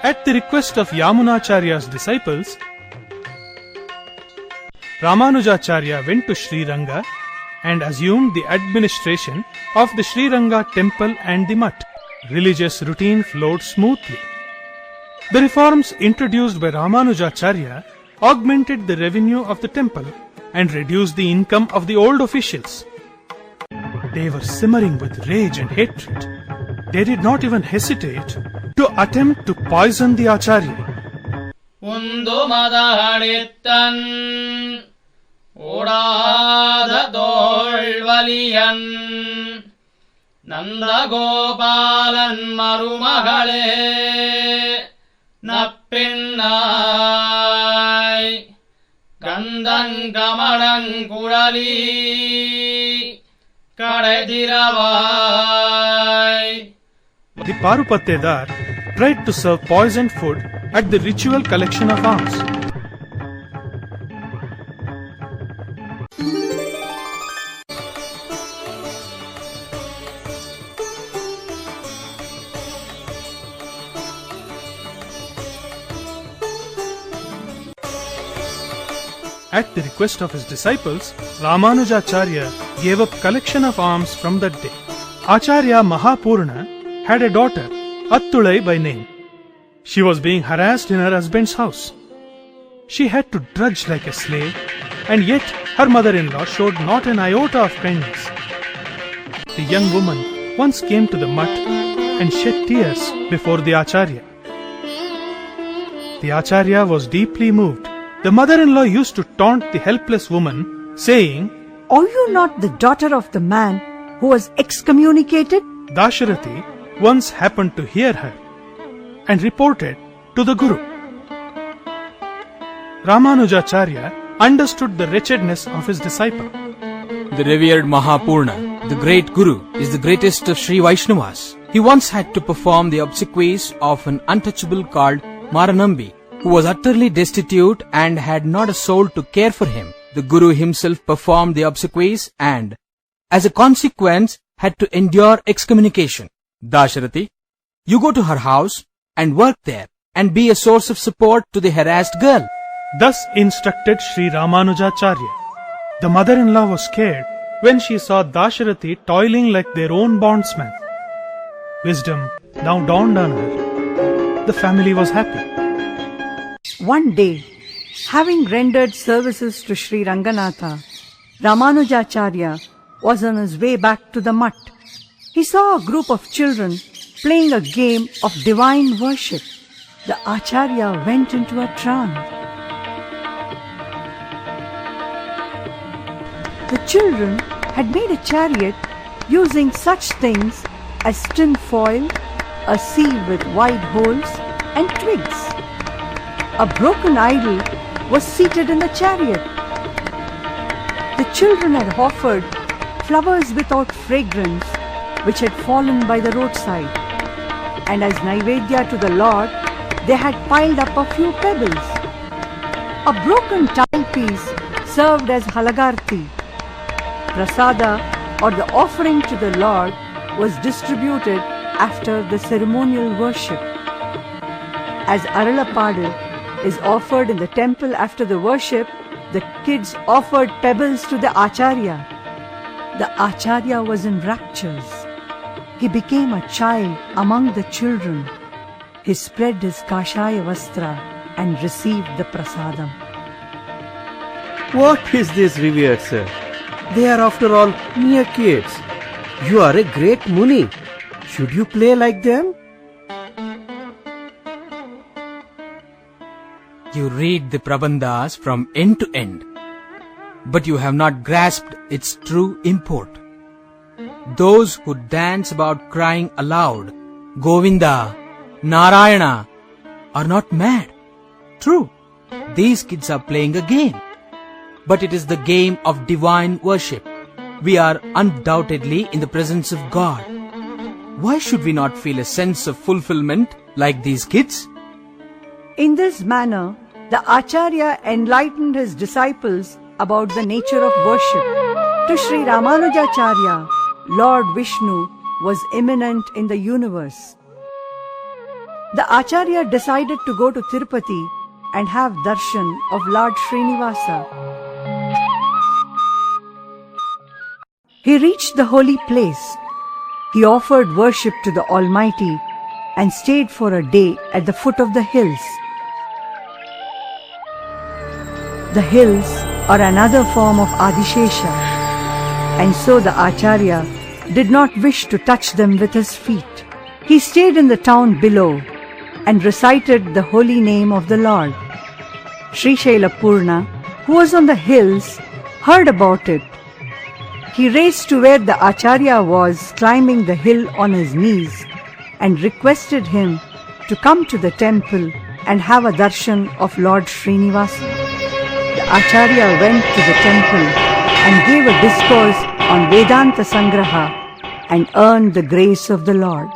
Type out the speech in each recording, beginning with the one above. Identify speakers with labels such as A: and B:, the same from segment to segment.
A: At the request of Yamunacharya's disciples, Ramanujacharya went to Sri Ranga and assumed the administration of the Sri Ranga temple and the mutt. Religious routine flowed smoothly. The reforms introduced by Ramanujacharya augmented the revenue of the temple and reduced the income of the old officials. They were simmering with rage and hatred. They did not even hesitate to attempt to poison the Acharya.
B: Undu madahadittan Odada dolvaliyan Nandagopalan marumagale Nappennai Gandang kamadang kurali Kadediravai.
A: The Parupattedar tried to serve poisoned food at the ritual collection of alms. At the request of his disciples, Ramanujacharya gave up collection of alms from that day. Acharya Mahapurna had a daughter, Attulai by name. She was being harassed in her husband's house. She had to drudge like a slave, and yet her mother-in-law showed not an iota of kindness. The young woman once came to the mutt and shed tears before the Acharya. The Acharya was deeply moved. The mother-in-law used to taunt the helpless woman, saying,
C: "Are you not the daughter of the man who was excommunicated?"
A: Dasharathi once happened to hear her and reported to the Guru. Ramanujacharya understood the wretchedness of his disciple.
D: The revered Mahapurna, the great Guru, is the greatest of Sri Vaishnavas. He once had to perform the obsequies of an untouchable called Maranambi, who was utterly destitute and had not a soul to care for him. The Guru himself performed the obsequies and, as a consequence, had to endure excommunication. Dasharathi, you go to her house and work there and be a source of support to the harassed girl.
A: Thus instructed Sri Ramanujacharya. The mother-in-law was scared when she saw Dasharathi toiling like their own bondsman. Wisdom now dawned on her. The family was happy.
C: One day, having rendered services to Sri Ranganatha, Ramanujacharya was on his way back to the mutt. He saw a group of children playing a game of divine worship. The Acharya went into a trance. The children had made a chariot using such things as tin foil, a seal with wide holes, and twigs. A broken idol was seated in the chariot. The children had offered flowers without fragrance which had fallen by the roadside, and as Naivedya to the Lord, they had piled up a few pebbles. A broken tile piece served as halagarthi. Prasada, or the offering to the Lord, was distributed after the ceremonial worship. As Aralapadu is offered in the temple after the worship, the kids offered pebbles to the Acharya. The Acharya was in raptures. He became a child among the children. He spread his kashaya vastra and received the prasadam.
E: What is this, revered sir? They are after all mere kids. You are a great Muni. Should you play like them?
D: You read the Prabandhas from end to end, but you have not grasped its true import. Those who dance about crying aloud, Govinda, Narayana, are not mad. True, these kids are playing a game, but it is the game of divine worship. We are undoubtedly in the presence of God. Why should we not feel a sense of fulfillment like these kids?
C: In this manner, the Acharya enlightened his disciples about the nature of worship. To Sri Ramanujacharya, Lord Vishnu was immanent in the universe. the Acharya decided to go to Tirupati and have darshan of Lord Srinivasa. He reached the holy place. He offered worship to the Almighty and stayed for a day at the foot of the hills. The hills are another form of Adishesha, and so the Acharya did not wish to touch them with his feet. He stayed in the town below and recited the holy name of the Lord. Sri Shailapurna, who was on the hills, heard about it. He raced to where the Acharya was climbing the hill on his knees and requested him to come to the temple and have a darshan of Lord Srinivasa. The Acharya went to the temple and gave a discourse on Vedanta Sangraha and earned the grace of the Lord.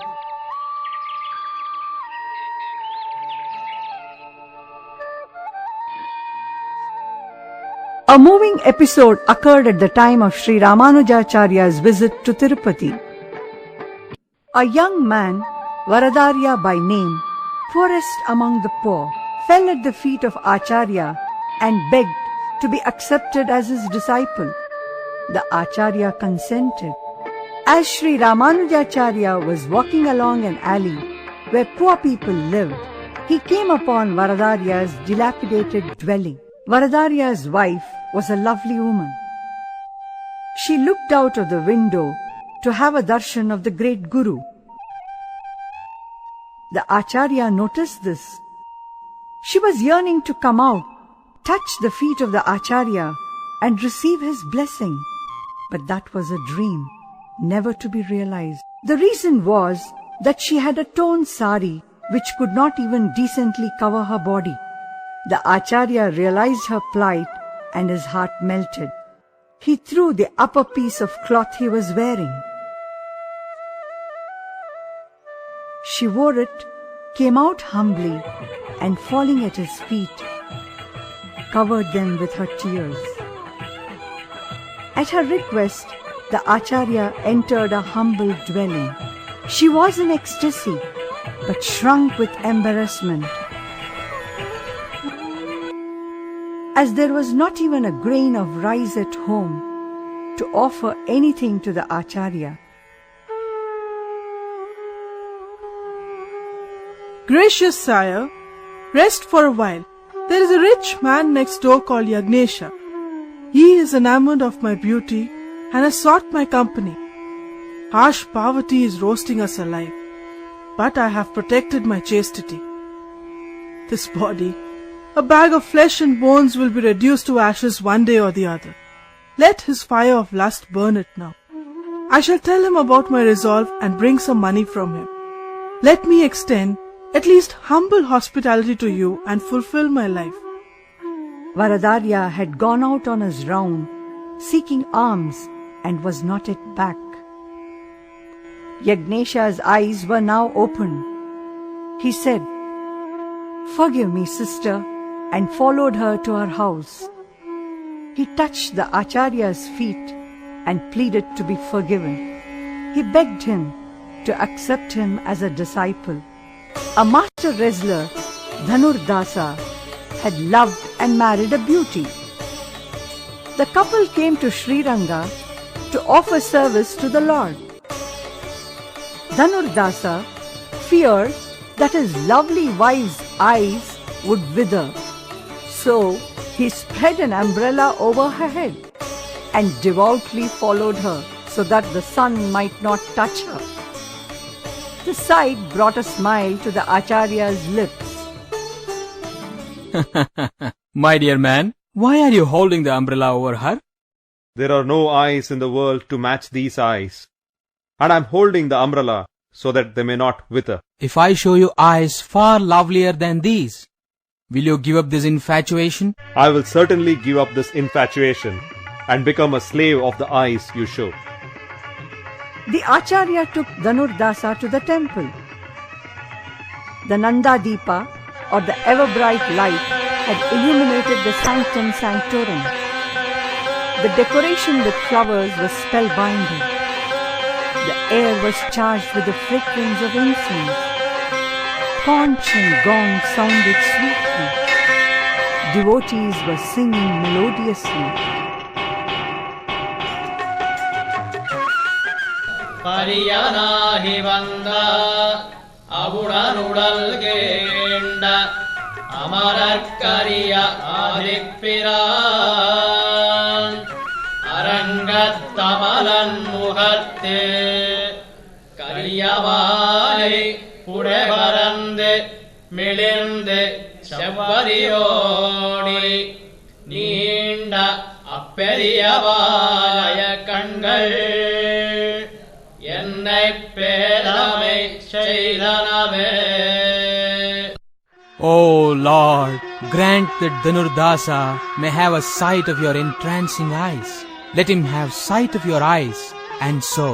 C: A moving episode occurred at the time of Sri Ramanujacharya's visit to Tirupati. A young man, Varadarya by name, poorest among the poor, fell at the feet of Acharya and begged to be accepted as his disciple. The Acharya consented. As Sri Ramanujacharya was walking along an alley where poor people lived, he came upon Varadarya's dilapidated dwelling. Varadarya's wife was a lovely woman. She looked out of the window to have a darshan of the great Guru. The Acharya noticed this. She was yearning to come out, touch the feet of the Acharya and receive his blessing. But that was a dream, never to be realized. The reason was that she had a torn sari which could not even decently cover her body. The Acharya realized her plight and his heart melted. He threw the upper piece of cloth he was wearing. She wore it, came out humbly, and falling at his feet, covered them with her tears. At her request, the Acharya entered a humble dwelling. She was in ecstasy, but shrunk with embarrassment, as there was not even a grain of rice at home to offer anything to the Acharya.
F: Gracious sire, rest for a while. There is a rich man next door called Yagnesha. He is enamored of my beauty and has sought my company. Harsh poverty is roasting us alive, but I have protected my chastity. This body, a bag of flesh and bones, will be reduced to ashes one day or the other. Let his fire of lust burn it now. I shall tell him about my resolve and bring some money from him. Let me extend at least humble hospitality to you and fulfill my life.
C: Varadarya had gone out on his round, seeking alms, and was not yet back. Yagnesha's eyes were now open. He said, "Forgive me, sister," and followed her to her house. He touched the Acharya's feet and pleaded to be forgiven. He begged him to accept him as a disciple. A master wrestler, Dhanurdasa, had loved and married a beauty. The couple came to Sri Ranga to offer service to the Lord. Dhanurdasa feared that his lovely wife's eyes would wither, so he spread an umbrella over her head and devoutly followed her so that the sun might not touch her. The sight brought a smile to the Acharya's lips.
D: My dear man, why are you holding the umbrella over her?
G: There are no eyes in the world to match these eyes, and I am holding the umbrella so that they may not wither.
D: If I show you eyes far lovelier than these, will you give up this infatuation?
G: I will certainly give up this infatuation and become a slave of the eyes you show.
C: The Acharya took Dhanurdasa to the temple. The Nanda Deepa, or the ever-bright light, had illuminated the sanctum sanctorum. The decoration with flowers was spellbinding. The air was charged with the fragrance of incense. conch and gong sounded sweetly. Devotees were singing melodiously.
B: பரியனாகி வந்த அவுடனுடல் கேண்ட அமரற்கரிய ஆதிப்பிரான் அரங்கத்தமலன் முகத்தே கரியவாலை புடைபரந்து மிளிர்ந்து செவ்வரியோடி நீண்ட அப்பெரியவாய கண்கள் என்னை பேரமை செய்தனவே.
D: Oh Lord, grant that Dhanurdasa may have a sight of your entrancing eyes. Let him have sight of your eyes, and so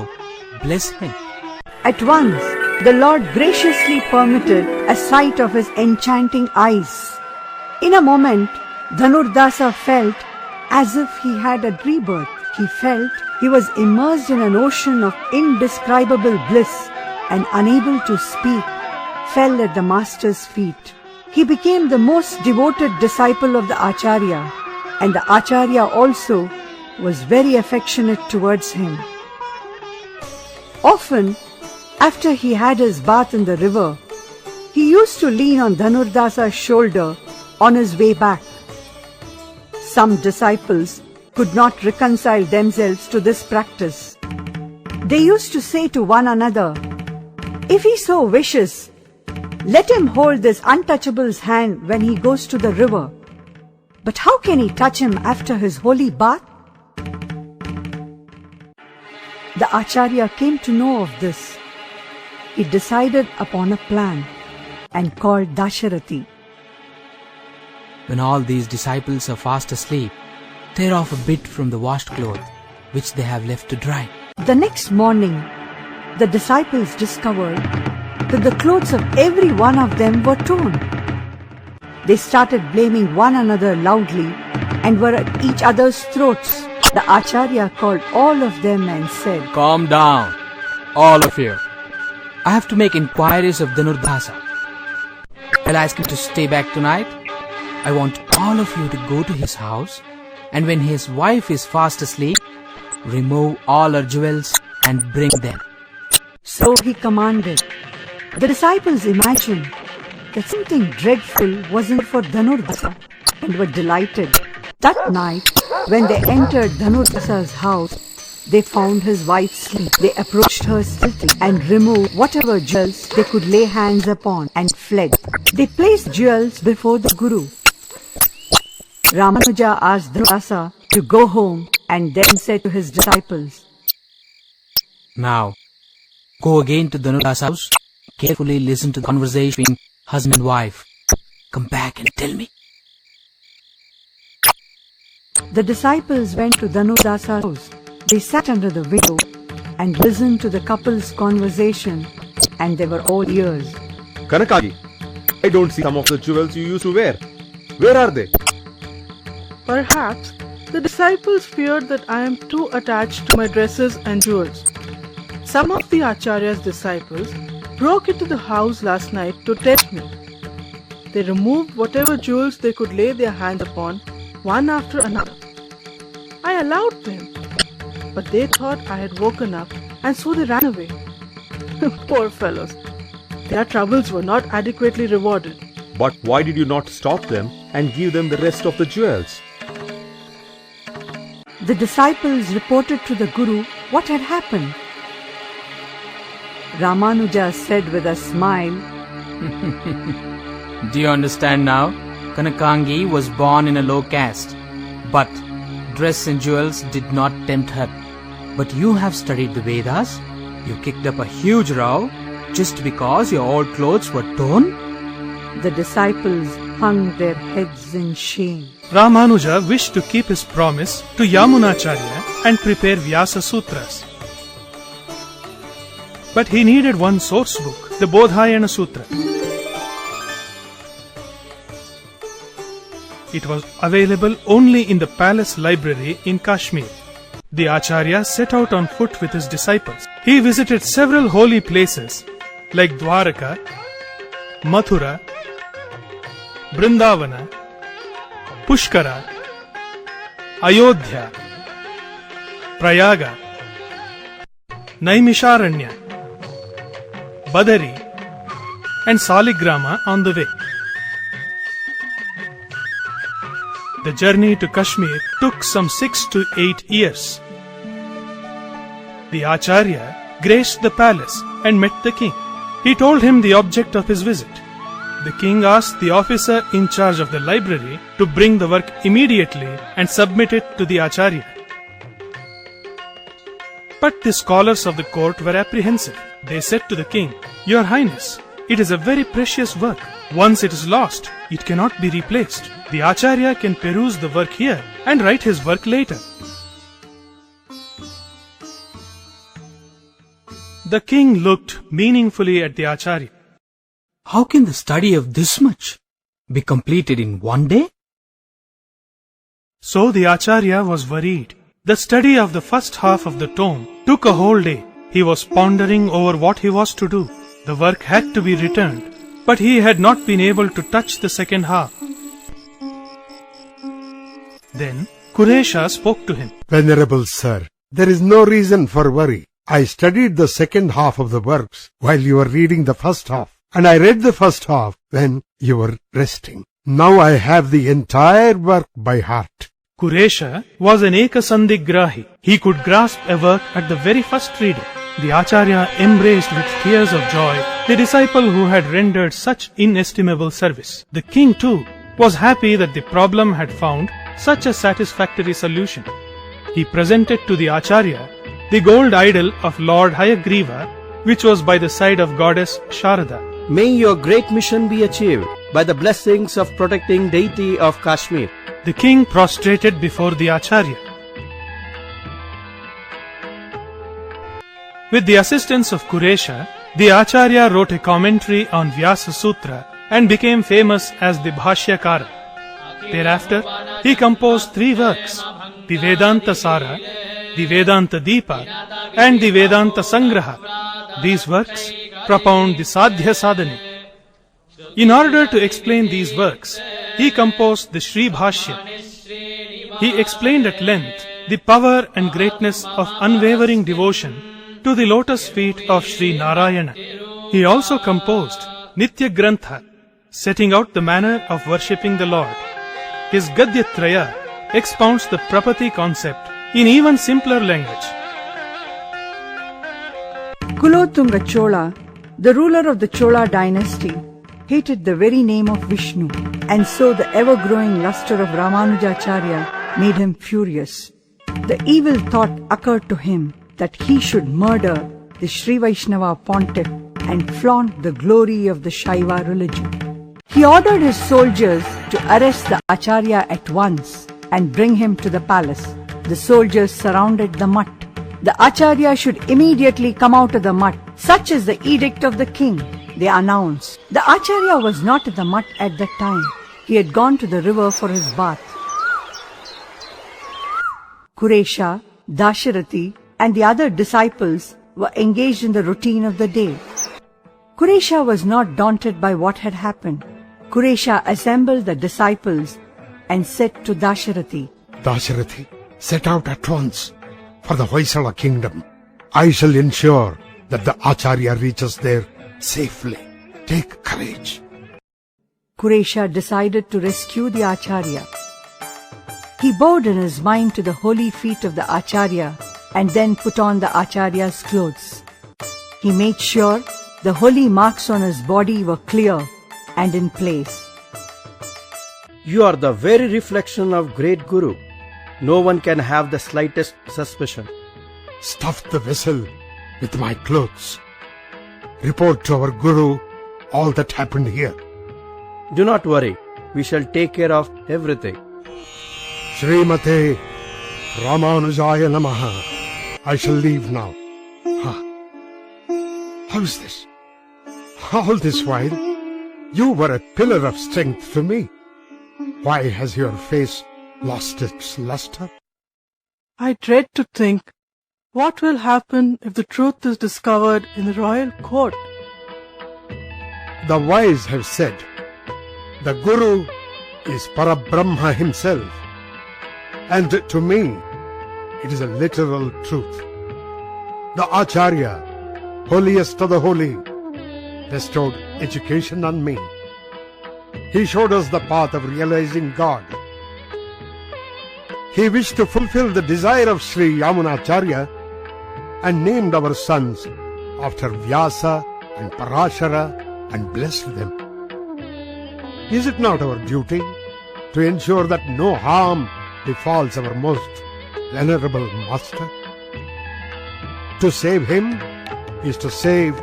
D: bless him.
C: At once, the Lord graciously permitted a sight of his enchanting eyes. In a moment, Dhanurdasa felt as if he had a rebirth. He felt he was immersed in an ocean of indescribable bliss and, unable to speak, fell at the master's feet. He became the most devoted disciple of the Acharya, and the Acharya also was very affectionate towards him. Often, after he had his bath in the river, he used to lean on Dhanurdasa's shoulder on his way back. Some disciples could not reconcile themselves to this practice. They used to say to one another, "If he so wishes, let him hold this untouchable's hand when he goes to the river. But how can he touch him after his holy bath?" The Acharya came to know of this. He decided upon a plan and called Dasharathi.
D: When all these disciples are fast asleep, tear off a bit from the washed cloth which they have left to dry.
C: The next morning, the disciples discovered that the clothes of every one of them were torn. They started blaming one another loudly and were at each other's throats. The Acharya called all of them and said,
D: Calm down, all of you. I have to make inquiries of Dhanurdasa. I'll ask him to stay back tonight. I want all of you to go to his house, and when his wife is fast asleep, remove all her jewels and bring them.
C: So he commanded. The disciples imagined that something dreadful was in for Dhanurdasa and were delighted. That night, when they entered Dhanurdasa's house, they found his wife asleep. They approached her stealthily and removed whatever jewels they could lay hands upon and fled. They placed jewels before the Guru. Ramanuja asked Dhanurdasa to go home and then said to his disciples,
D: Now, go again to Dhanurdasa's house, carefully listen to the conversation between husband and wife. Come back and tell me.
C: The disciples went to Dhanurdasa's house. They sat under the window and listened to the couple's conversation, and they were all ears.
G: Kanakagi, I don't see some of the jewels you used to wear. Where are they?
F: Perhaps the disciples feared that I am too attached to my dresses and jewels. Some of the Acharya's disciples broke into the house last night to test me. They removed whatever jewels they could lay their hands upon, one after another. I allowed them, but they thought I had woken up, and so they ran away. Poor fellows. Their troubles were not adequately rewarded.
G: But why did you not stop them and give them the rest of the jewels?
C: The disciples reported to the Guru what had happened. Ramanuja said with a smile,
D: Do you understand now? Kanakangi was born in a low caste, but dress and jewels did not tempt her. But you have studied the Vedas. You kicked up a huge row just because your old clothes were torn.
C: The disciples hung their heads in shame.
A: Ramanuja wished to keep his promise to Yamunacharya and prepare Vyasa Sutras. But he needed one source book, the Bodhayana Sutra. It was available only in the palace library in Kashmir. The Acharya set out on foot with his disciples. He visited several holy places like Dwaraka, Mathura, Brindavana, Pushkara, Ayodhya, Prayaga, Naimisharanya, Badari, and Saligrama on the way. The journey to Kashmir took some 6 to 8 years. The Acharya graced the palace and met the king. He told him the object of his visit. The king asked the officer in charge of the library to bring the work immediately and submit it to the Acharya. But the scholars of the court were apprehensive. They said to the king, "Your Highness, it is a very precious work. Once it is lost, it cannot be replaced. The Acharya can peruse the work here and write his work later." The king looked meaningfully at the Acharya.
D: How can the study of this much be completed in one day?
A: So the Acharya was worried. The study of the first half of the tome took a whole day. He was pondering over what he was to do. The work had to be returned, but he had not been able to touch the second half. Then Kuresha spoke to him.
H: Venerable sir, there is no reason for worry. I studied the second half of the works while you were reading the first half, and I read the first half when you were resting. Now I have the entire work by heart.
A: Kuresha was an Ekasandigrahi. He could grasp a work at the very first reading. The Acharya embraced with tears of joy the disciple who had rendered such inestimable service. The king too was happy that the problem had found such a satisfactory solution. He presented to the Acharya the gold idol of Lord Hayagriva, which was by the side of goddess Sharada.
E: May your great mission be achieved by the blessings of protecting deity of Kashmir.
A: The king prostrated before the Acharya. With the assistance of Kuresha, the Acharya wrote a commentary on Vyasa Sutra and became famous as the Bhashyakara. Thereafter, he composed 3 works, the Vedanta Sara, the Vedanta Deepa, and the Vedanta Sangraha. These works propound the Sadhya Sadhana. In order to explain these works, he composed the Sri Bhashya. He explained at length the power and greatness of unwavering devotion to the lotus feet of Sri Narayana. He also composed Nitya Grantha, setting out the manner of worshipping the Lord. His Gadyatraya expounds the Prapati concept in even simpler language.
C: Kulotunga Chola, the ruler of the Chola dynasty, hated the very name of Vishnu, and so the ever-growing luster of Ramanujacharya made him furious. The evil thought occurred to him that he should murder the Sri Vaishnava pontiff and flaunt the glory of the Shaiva religion. He ordered his soldiers to arrest the Acharya at once and bring him to the palace. The soldiers surrounded the mutt. The Acharya should immediately come out of the mutt. Such is the edict of the king, they announced. The Acharya was not in the mutt at that time. He had gone to the river for his bath. Kuresha, Dasharathi, and the other disciples were engaged in the routine of the day. Kuresha was not daunted by what had happened. Kuresha assembled the disciples and said to Dasharathi,
H: Dasharathi, set out at once for the Hoysala kingdom. I shall ensure that the Acharya reaches there safely. Take courage.
C: Kuresha decided to rescue the Acharya. He bowed in his mind to the holy feet of the Acharya and then put on the Acharya's clothes. He made sure the holy marks on his body were clear and in place.
E: You are the very reflection of great Guru. No one can have the slightest suspicion.
H: Stuff the vessel with my clothes. Report to our Guru all that happened here.
E: Do not worry. We shall take care of everything.
H: Srimate Ramanujaya Namaha. I shall leave now. How's this? All this while, you were a pillar of strength to me. Why has your face lost its luster?
F: I dread to think what will happen if the truth is discovered in the royal court.
H: The wise have said, the Guru is Parabrahma himself. And to me, it is a literal truth. The Acharya, holiest of the holy, bestowed education on me. He showed us the path of realizing God. He wished to fulfill the desire of Sri Yamunacharya and named our sons after Vyasa and Parashara and blessed them. Is it not our duty to ensure that no harm befalls our most venerable master? To save him is to save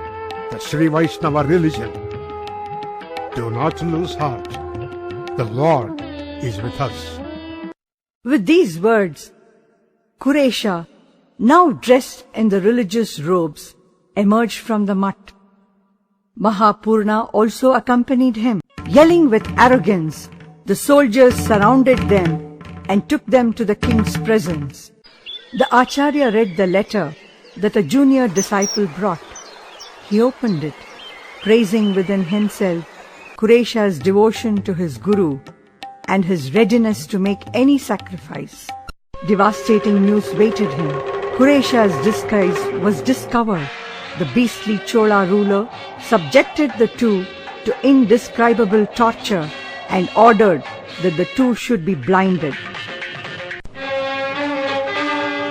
H: the Sri Vaishnava religion. Do not lose heart. The Lord is with us.
C: With these words, Kuresha, now dressed in the religious robes, emerged from the mutt. Mahapurna also accompanied him. Yelling with arrogance, the soldiers surrounded them and took them to the king's presence. The Acharya read the letter that a junior disciple brought. He opened it, praising within himself Kuresha's devotion to his Guru and his readiness to make any sacrifice. Devastating news waited him. Kuresha's disguise was discovered. The beastly Chola ruler subjected the two to indescribable torture and ordered that the two should be blinded.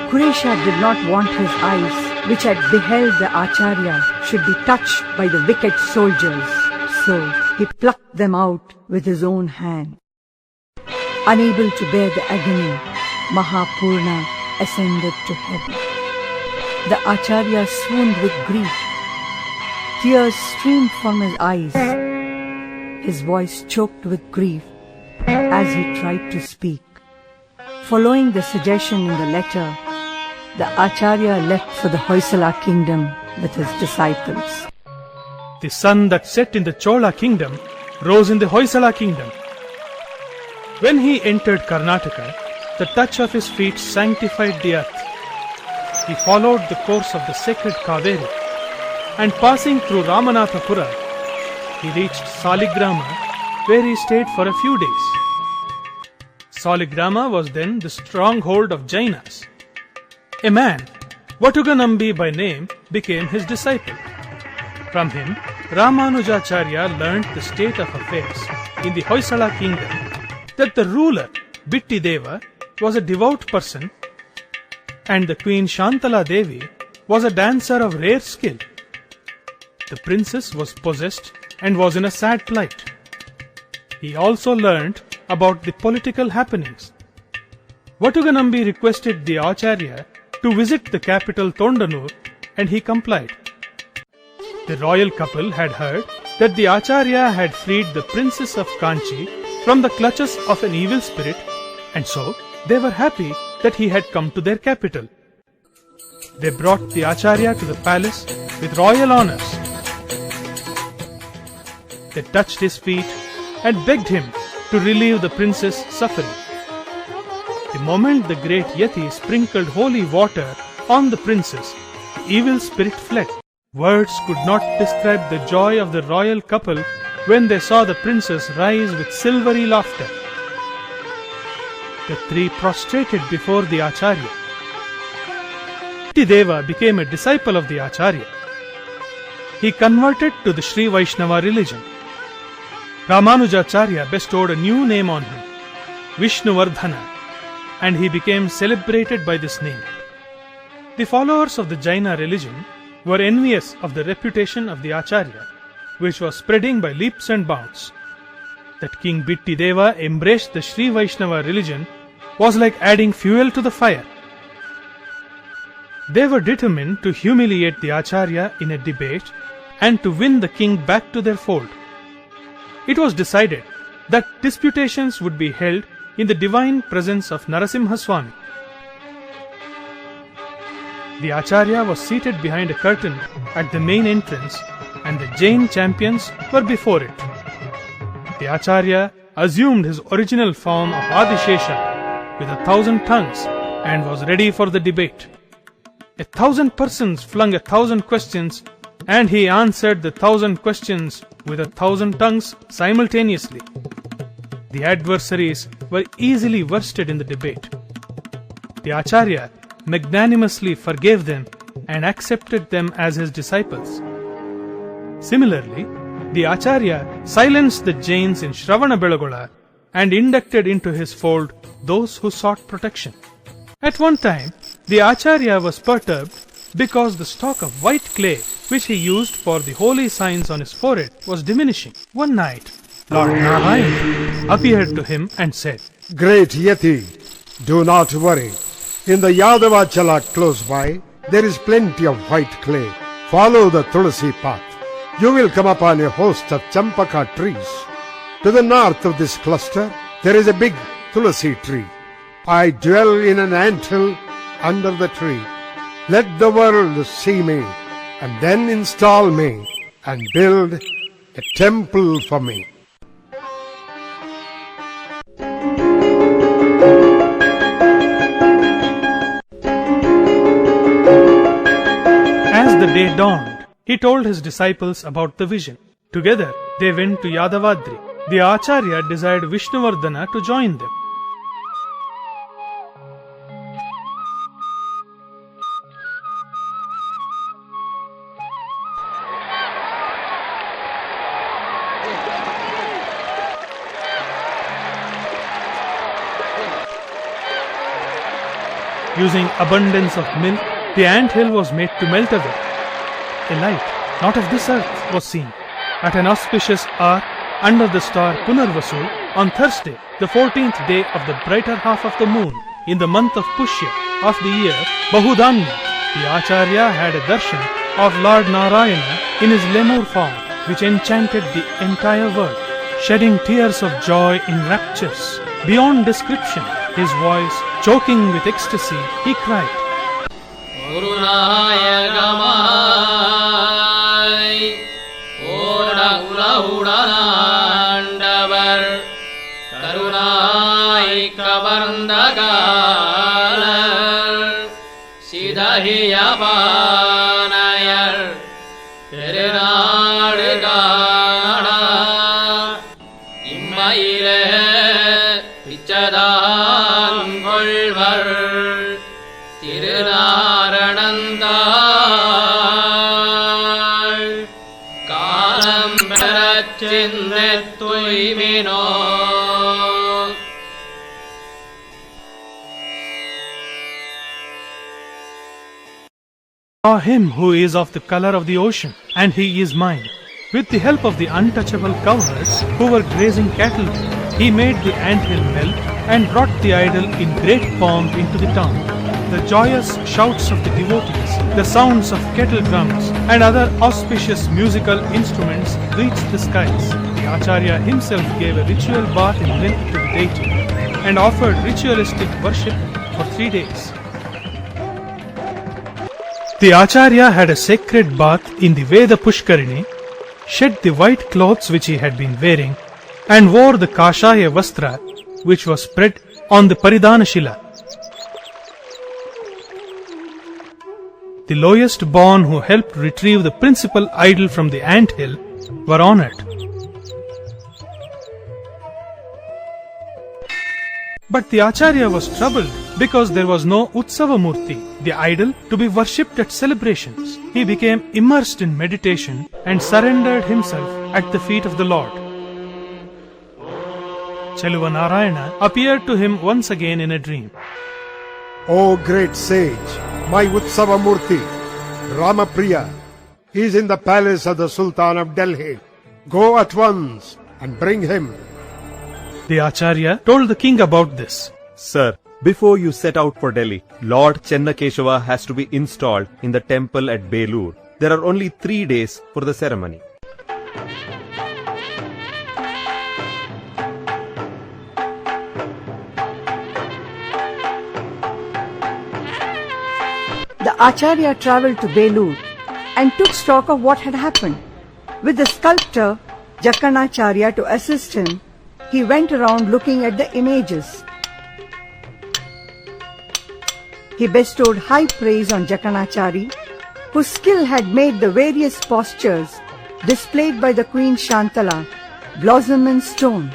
C: Kuresha did not want his eyes, which had beheld the Acharya, should be touched by the wicked soldiers, so he plucked them out with his own hand. Unable to bear the agony, Mahapurna ascended to heaven. The Acharya swooned with grief. Tears streamed from his eyes. His voice choked with grief as he tried to speak. Following the suggestion in the letter, the Acharya left for the Hoysala kingdom with his disciples.
A: The sun that set in the Chola kingdom rose in the Hoysala kingdom. When he entered Karnataka, the touch of his feet sanctified the earth. He followed the course of the sacred Kaveri, and passing through Ramanathapura, he reached Saligrama, where he stayed for a few days. Saligrama was then the stronghold of Jainas. A man, Vatuganambi by name, became his disciple. From him, Ramanujacharya learnt the state of affairs in the Hoysala kingdom, that the ruler, Bittideva, was a devout person, and the queen Shantala Devi was a dancer of rare skill. The princess was possessed and was in a sad plight. He also learnt about the political happenings. Vatuganambi requested the Acharya to visit the capital Tondanur, and he complied. The royal couple had heard that the Acharya had freed the princess of Kanchi from the clutches of an evil spirit, and so they were happy that he had come to their capital. They brought the Acharya to the palace with royal honors. They touched his feet and begged him to relieve the princess' suffering. The moment the great Yeti sprinkled holy water on the princess, the evil spirit fled. Words could not describe the joy of the royal couple when they saw the princess rise with silvery laughter. The three prostrated before the Acharya. Bittideva became a disciple of the Acharya. He converted to the Sri Vaishnava religion. Ramanujacharya bestowed a new name on him, Vishnuvardhana, and he became celebrated by this name. The followers of the Jaina religion were envious of the reputation of the Acharya, which was spreading by leaps and bounds. That King Bittideva embraced the Sri Vaishnava religion was like adding fuel to the fire. They were determined to humiliate the Acharya in a debate and to win the king back to their fold. It was decided that disputations would be held in the divine presence of Narasimha Swami. The Acharya was seated behind a curtain at the main entrance, and the Jain champions were before it. The Acharya assumed his original form of Adishesha with 1,000 tongues and was ready for the debate. 1,000 persons flung 1,000 questions, and he answered the 1,000 questions with 1,000 tongues simultaneously. The adversaries were easily worsted in the debate. The Acharya magnanimously forgave them and accepted them as his disciples. Similarly, the Acharya silenced the Jains in Shravanabelagola and inducted into his fold those who sought protection. At one time, the Acharya was perturbed because the stock of white clay which he used for the holy signs on his forehead was diminishing. One night, Lord Narayan appeared to him and said,
H: Great Yeti, do not worry. In the Yadavachala close by, there is plenty of white clay. Follow the Tulasi path. You will come upon a host of Champaka trees. To the north of this cluster, there is a big Tulasi tree. I dwell in an anthill under the tree. Let the world see me, and then install me, and build a temple for me.
A: As the day dawned, he told his disciples about the vision. Together, they went to Yadavadri. The Acharya desired Vishnuvardhana to join them. Using abundance of milk, the anthill was made to melt away. A light, not of this earth, was seen. At an auspicious hour, under the star Punarvasu, on Thursday, the 14th day of the brighter half of the moon, in the month of Pushya of the year Bahudanya, the Acharya had a darshan of Lord Narayana in his lemur form, which enchanted the entire world. Shedding tears of joy in raptures beyond description, his voice choking with ecstasy, he cried,
B: Gurunayagamaay Oda Ulahudanandavar Karunay Kavandagalar Siddhiyapanayar Perenadagana Immaile Pichadan Golvar Tirunaranandal Kalam Berachinnetuimino
A: saw him who is of the color of the ocean, and he is mine. With the help of the untouchable cowherds who were grazing cattle, he made the anthill melt and brought the idol in great pomp into the town. The joyous shouts of the devotees, the sounds of kettle drums, and other auspicious musical instruments reached the skies. The Acharya himself gave a ritual bath in milk to the deity and offered ritualistic worship for 3 days. The Acharya had a sacred bath in the Veda Pushkarini, shed the white clothes which he had been wearing, and wore the Kashaya Vastra which was spread on the Paridhanashila. The lowest born who helped retrieve the principal idol from the anthill were honored. But the Acharya was troubled because there was no Utsava Murti, the idol to be worshipped at celebrations. He became immersed in meditation and surrendered himself at the feet of the Lord. Cheluva Narayana appeared to him once again in a dream.
H: O great sage, my Utsava Murti, Ramapriya, is in the palace of the Sultan of Delhi. Go at once and bring him.
A: The Acharya told the king about this.
G: Sir, before you set out for Delhi, Lord Chennakeshava has to be installed in the temple at Belur. There are only 3 days for the ceremony.
C: The Acharya travelled to Belur and took stock of what had happened. With the sculptor Jakanacharya to assist him, he went around looking at the images. He bestowed high praise on Jakanachari whose skill had made the various postures displayed by the Queen Shantala blossom in stone.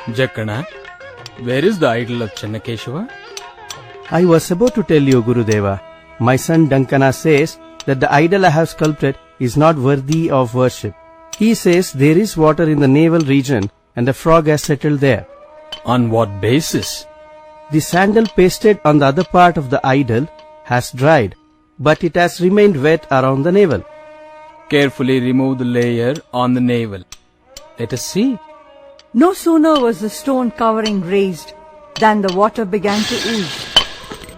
D: Jakkana, where is the idol of Chennakeshava?
E: I was about to tell you, Gurudeva. My son Dankana says that the idol I have sculpted is not worthy of worship. He says there is water in the navel region and a frog has settled there.
D: On what basis?
E: The sandal pasted on the other part of the idol has dried, but it has remained wet around the navel.
D: Carefully remove the layer on the navel. Let us see.
C: No sooner was the stone covering raised than the water began to ooze,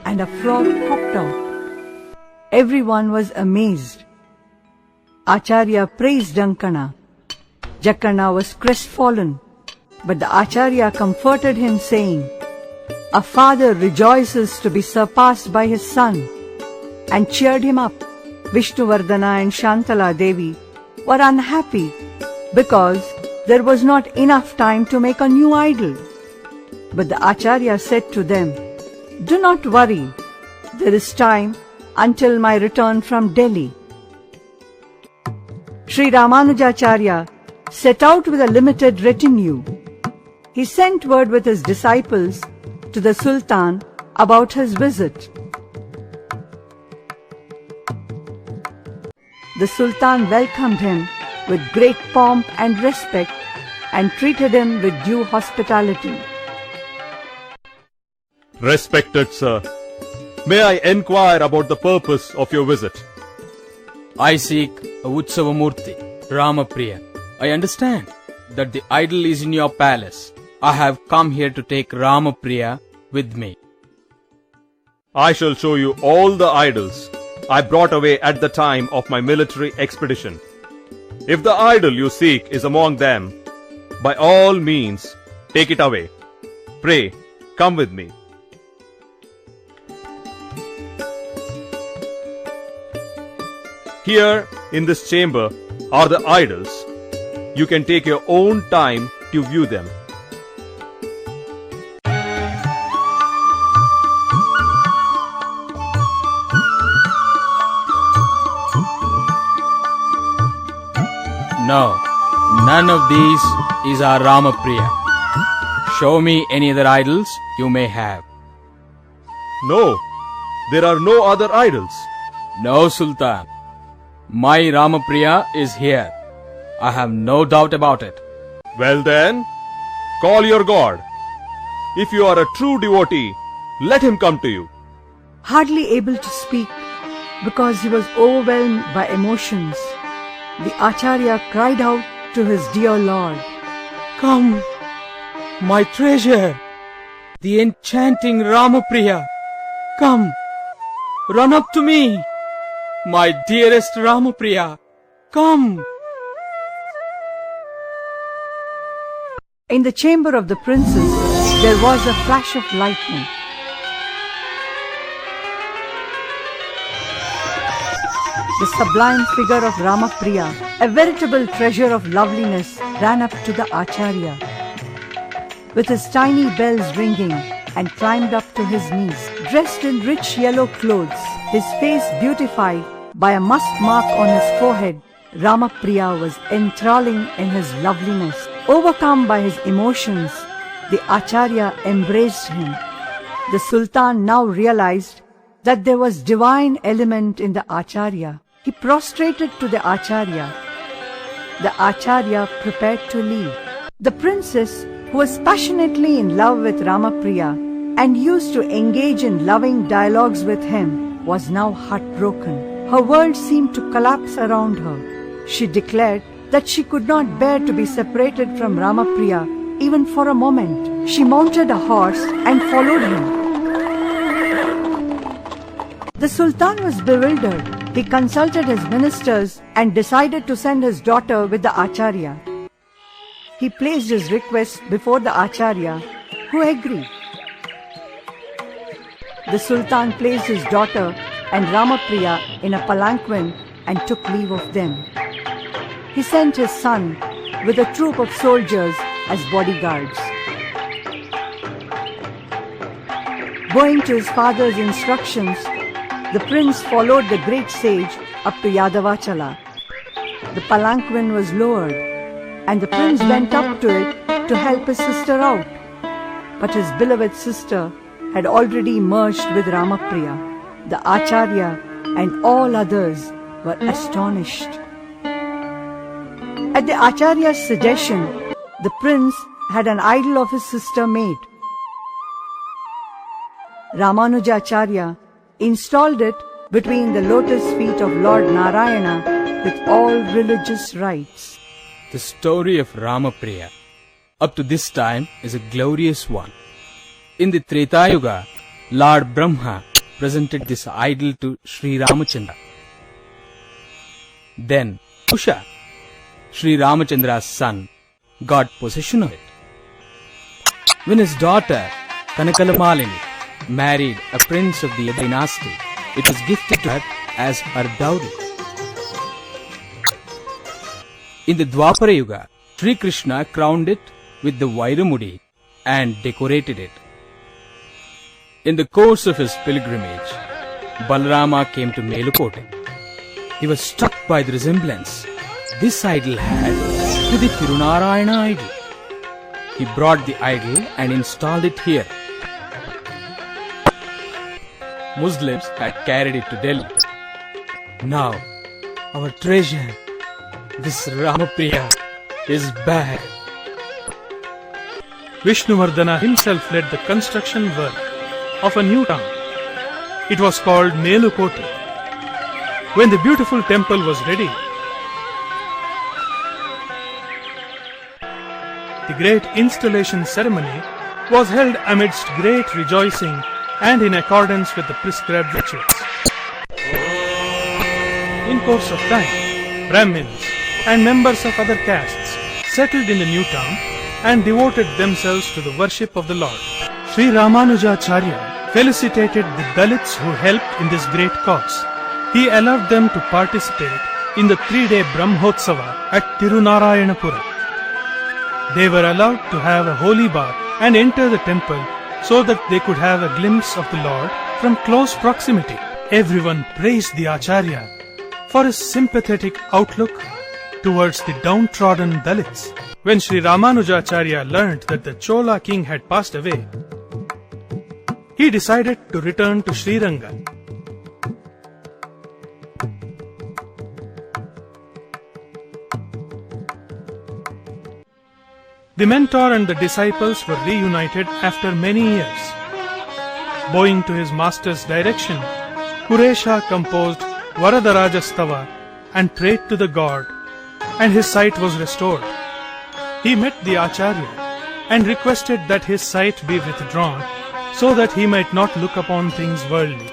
C: and a frog hopped out. Everyone was amazed. Acharya praised Dankana. Jakkana was crestfallen, but the Acharya comforted him, saying, "A father rejoices to be surpassed by his son," and cheered him up. Vishnuvardhana and Shantala Devi were unhappy because there was not enough time to make a new idol. But the Acharya said to them, "Do not worry, there is time until my return from Delhi." Sri Ramanujacharya set out with a limited retinue. He sent word with his disciples to the Sultan about his visit. The Sultan welcomed him with great pomp and respect and treated him with due hospitality.
G: Respected sir, may I inquire about the purpose of your visit?
D: I seek a Utsavamurti, Ramapriya. I understand that the idol is in your palace. I have come here to take Ramapriya with me.
G: I shall show you all the idols I brought away at the time of my military expedition. If the idol you seek is among them, by all means, take it away. Pray, come with me. Here, in this chamber, are the idols. You can take your own time to view them.
D: No, none of these is our Ramapriya. Show me any other idols you may have.
G: No, there are no other idols.
D: No, Sultan. My Ramapriya is here. I have no doubt about it.
G: Well then, call your God. If you are a true devotee, let him come to you.
C: Hardly able to speak because he was overwhelmed by emotions, the Acharya cried out to his dear Lord,
D: Come, my treasure, the enchanting Ramapriya. Come, run up to me, my dearest Ramapriya. Come.
C: In the chamber of the princess, there was a flash of lightning. The sublime figure of Ramapriya, a veritable treasure of loveliness, ran up to the Acharya. With his tiny bells ringing and climbed up to his knees. Dressed in rich yellow clothes, his face beautified by a musk mark on his forehead, Ramapriya was enthralling in his loveliness. Overcome by his emotions, the Acharya embraced him. The Sultan now realized that there was divine element in the Acharya. He prostrated to the Acharya. The Acharya prepared to leave. The princess, who was passionately in love with Ramapriya and used to engage in loving dialogues with him, was now heartbroken. Her world seemed to collapse around her. She declared that she could not bear to be separated from Ramapriya even for a moment. She mounted a horse and followed him. The Sultan was bewildered. He consulted his ministers and decided to send his daughter with the Acharya. He placed his request before the Acharya, who agreed. The Sultan placed his daughter and Ramapriya in a palanquin and took leave of them. He sent his son with a troop of soldiers as bodyguards. Going to his father's instructions, the prince followed the great sage up to Yadavachala. The palanquin was lowered, and the prince went up to it to help his sister out. But his beloved sister had already merged with Ramapriya. The Acharya and all others were astonished. At the Acharya's suggestion, the prince had an idol of his sister made. Ramanujacharya installed it between the lotus feet of Lord Narayana with all religious rites.
D: The story of Ramapriya up to this time is a glorious one. In the Treta Yuga, Lord Brahma presented this idol to Sri Ramachandra. Then Usha, Sri Ramachandra's son, got possession of it. When his daughter Kanakalamalini married a prince of the dynasty, it was gifted to her as her dowry. In the Dwapara Yuga, Sri Krishna crowned it with the Vairamudi and decorated it. In the course of his pilgrimage, Balarama came to Melukote. He was struck by the resemblance this idol had to the Tirunarayana idol. He brought the idol and installed it here. Muslims had carried it to Delhi. Now, our treasure, this Ramapriya, is back.
A: Vishnuvardhana himself led the construction work of a new town. It was called Melukote. When the beautiful temple was ready, the great installation ceremony was held amidst great rejoicing and in accordance with the prescribed rituals. In course of time, Brahmins and members of other castes settled in the new town and devoted themselves to the worship of the Lord. Sri Ramanujacharya felicitated the Dalits who helped in this great cause. He allowed them to participate in the 3-day Brahmotsava at Tirunarayanapura. They were allowed to have a holy bath and enter the temple so that they could have a glimpse of the Lord from close proximity. Everyone praised the Acharya for his sympathetic outlook towards the downtrodden Dalits. When Sri Ramanujacharya learned that the Chola king had passed away, he decided to return to Sri Ranga. The mentor and the disciples were reunited after many years. Bowing to his master's direction, Kuresha composed Varadarajastava and prayed to the god, and his sight was restored. He met the Acharya and requested that his sight be withdrawn so that he might not look upon things worldly.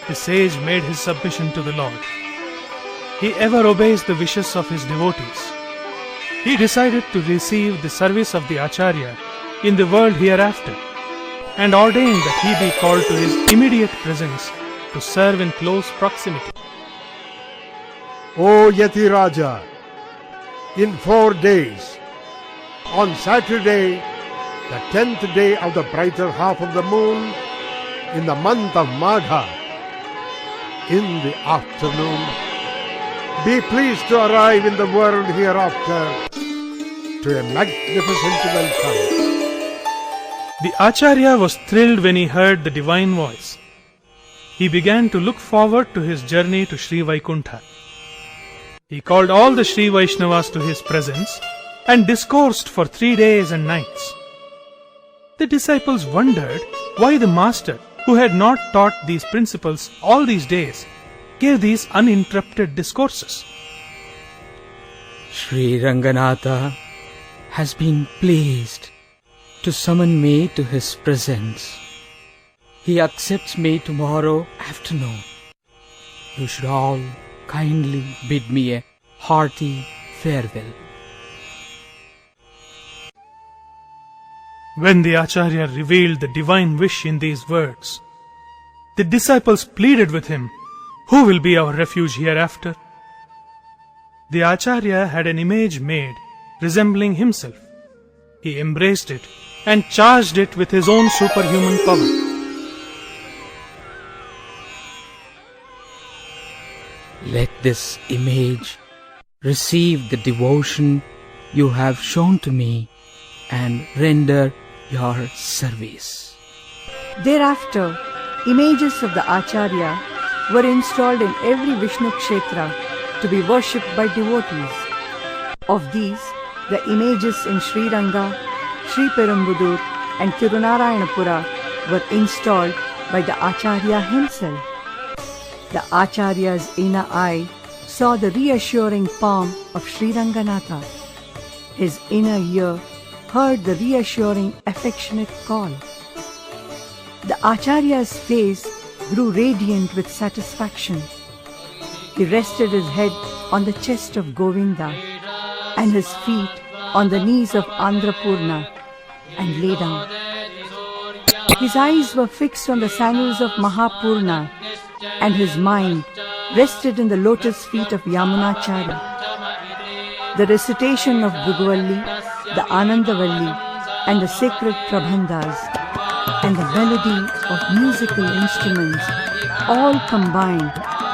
A: The sage made his submission to the Lord. He ever obeys the wishes of his devotees. He decided to receive the service of the Acharya in the world hereafter and ordained that he be called to his immediate presence to serve in close proximity.
H: O Yati Raja, in 4 days, on Saturday, the 10th day of the brighter half of the moon, in the month of Magha, in the afternoon, be pleased to arrive in the world hereafter to a magnificent welcome.
A: The Acharya was thrilled when he heard the divine voice. He began to look forward to his journey to Sri Vaikuntha. He called all the Sri Vaishnavas to his presence and discoursed for 3 days and nights. The disciples wondered why the master, who had not taught these principles all these days, gave these uninterrupted discourses.
D: Sri Ranganatha has been pleased to summon me to his presence. He accepts me tomorrow afternoon. You should all kindly bid me a hearty farewell.
A: When the Acharya revealed the divine wish in these words, the disciples pleaded with him Who will be our refuge hereafter? The Acharya had an image made resembling himself. He embraced it and charged it with his own superhuman power.
D: Let this image receive the devotion you have shown to me and render your service.
C: Thereafter, images of the Acharya were installed in every Vishnu Kshetra to be worshipped by devotees. Of these, the images in Sri Ranga, Sri Perumbudur and Tirunarayanapura were installed by the Acharya himself. The Acharya's inner eye saw the reassuring palm of Sri Ranganatha. His inner ear heard the reassuring affectionate call. The Acharya's face grew radiant with satisfaction. He rested his head on the chest of Govinda and his feet on the knees of Andrapurna and lay down. His eyes were fixed on the sandals of Mahapurna and his mind rested in the lotus feet of Yamunachari. The recitation of Bhruguvalli, the Anandavalli and the sacred Prabandhas and the melody of musical instruments all combined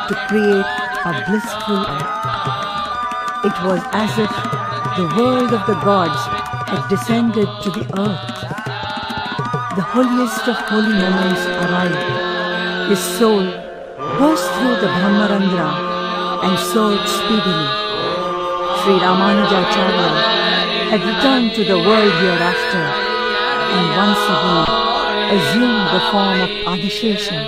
C: to create a blissful act. It was as if the world of the gods had descended to the earth. The holiest of holy moments arrived. His soul burst through the Brahmarandra and soared speedily. Sri Ramanujacharya had returned to the world hereafter and once again assumed the form of Adishesha.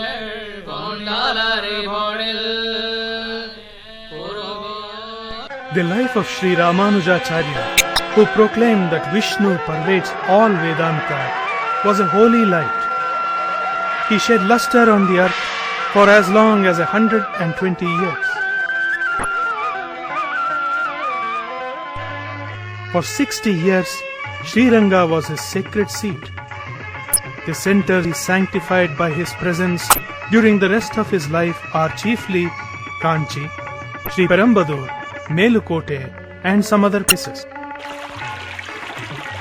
A: The life of Sri Ramanujacharya, who proclaimed that Vishnu pervades all Vedanta, was a holy light. He shed luster on the earth for as long as 120 years. For 60 years, Sri Ranga was his sacred seat. The centers he sanctified by his presence during the rest of his life are chiefly Kanchi, Sri Perumbudur, Melukote and some other places.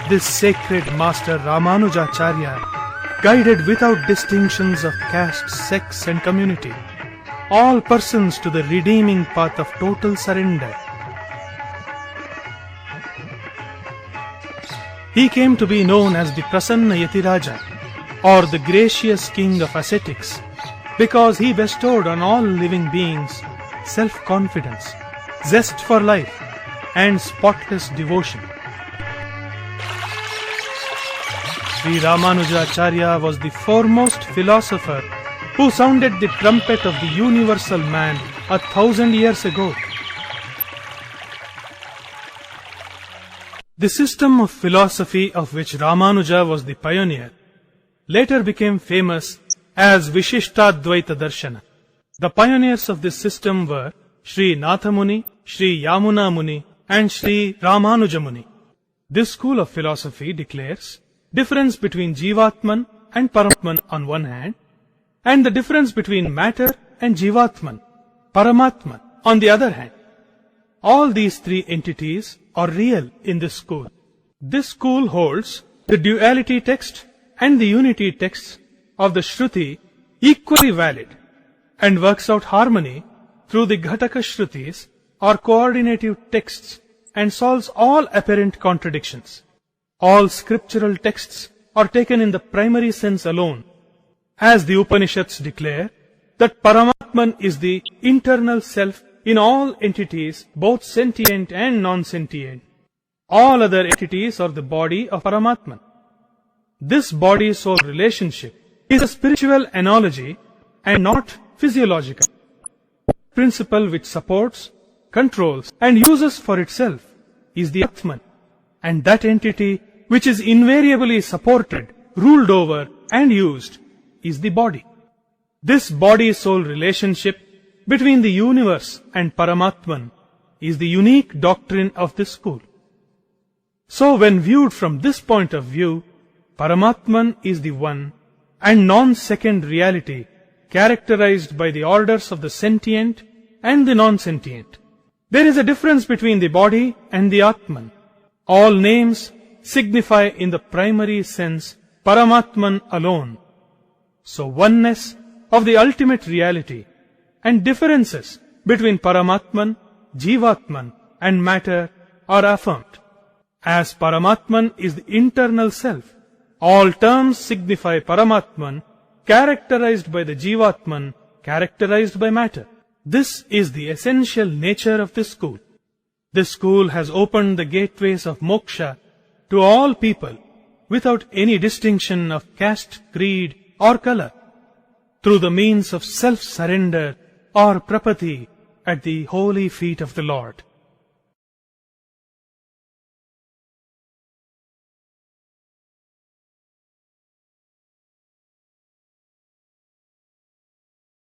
A: This sacred master Ramanujacharya guided without distinctions of caste, sex and community all persons to the redeeming path of total surrender. He came to be known as the Prasanna Yatiraja, or the gracious king of ascetics, because he bestowed on all living beings self-confidence, zest for life, and spotless devotion. Sri Ramanujacharya was the foremost philosopher who sounded the trumpet of the universal man 1,000 years ago. The system of philosophy of which Ramanuja was the pioneer later became famous as Vishishtadvaita Darshana. The pioneers of this system were Sri Nathamuni, Sri Yamuna Muni and Sri Ramanuja Muni. This school of philosophy declares difference between Jivatman and Paramatman on one hand, and the difference between matter and Jivatman, Paramatman, on the other hand. All these three entities are real in this school. This school holds the duality text and the unity texts of the Shruti equally valid and works out harmony through the Ghataka Shrutis or coordinative texts and solves all apparent contradictions. All scriptural texts are taken in the primary sense alone, as the Upanishads declare that Paramatman is the internal self in all entities, both sentient and non-sentient. All other entities are the body of Paramatman. This body-soul relationship is a spiritual analogy and not physiological. Principle which supports, controls and uses for itself is the Atman, and that entity which is invariably supported, ruled over and used is the body. This body-soul relationship between the universe and Paramatman is the unique doctrine of this school. So when viewed from this point of view, Paramatman is the one and non-second reality characterized by the orders of the sentient and the non-sentient. There is a difference between the body and the Atman. All names signify in the primary sense Paramatman alone. So oneness of the ultimate reality and differences between Paramatman, Jivatman and matter are affirmed. As Paramatman is the internal self, all terms signify Paramatman characterized by the Jivatman, characterized by matter. This is the essential nature of this school. This school has opened the gateways of moksha to all people without any distinction of caste, creed or color, through the means of self-surrender or prapati at the holy feet of the Lord.